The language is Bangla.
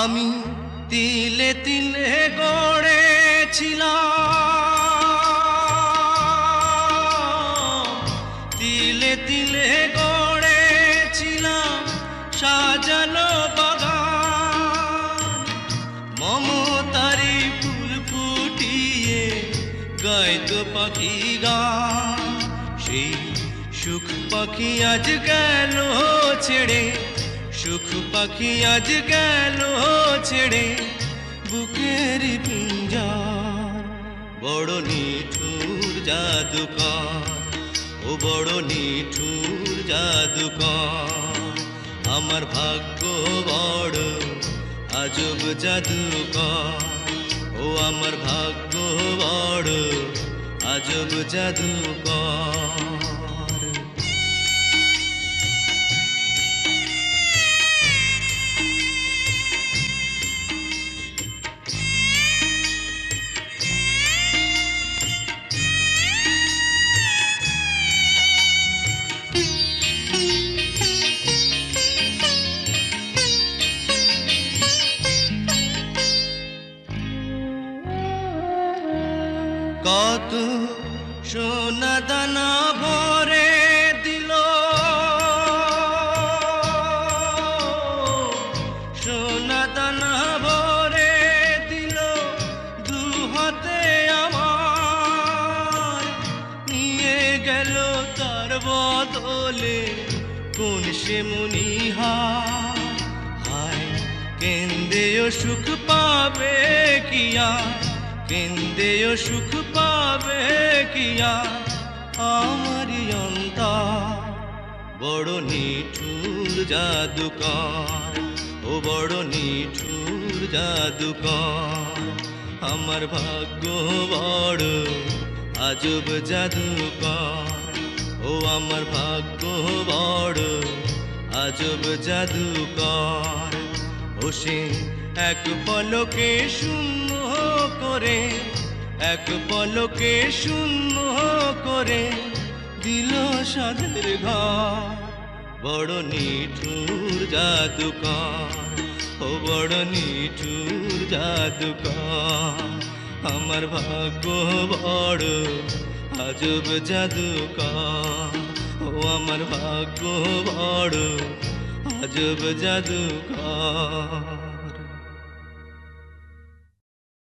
আমি তিলে তিলে গড়েছিলাম, তিলে তিলে গড়েছিলাম সাজানো বাগান। মমতারি ফুল ফুটিয়ে গাইতো পাখি গান। সেই সুখ পাখি আজ গেল ছেড়ে, সুখ পাখি আজ গেল ছেড়ে বুকের পিঞ্জার। বড় নিঠুর জাদুকর, ও বড় নিঠুর জাদুকর। আমার ভাগ্য বড় আজব জাদুকর, ও আমার ভাগ্য বড় আজব জাদুকর। কত সোনা দানা ভরে দিল, সোনা দানা ভরে দিল দু হাতে আমার। নিয়ে গেল তার বদলে কোন সে মনিহার। হায় কেন্দেও সুখ পাবে কিয়া, কেন্দেও সুখ পাবে কিয়া আমারি অন্তর। বড় নিঠুর জাদুকর, ও বড় নিঠুর জাদুকর। আমার ভাগ্য বড় আজব জাদুকর, ও আমার ভাগ্য বড় আজব জাদুকর। ও সে এক পলকে শূন্য করে, এক পলকে শূন্য করে দিল সাদের ঘর। বড় নিঠুর জাদুকর, ও বড় নিঠুর জাদুকর। আমার ভাগ্য বড় আজব জাদুকর, ও আমার ভাগ্য বড় আজব জাদুকর।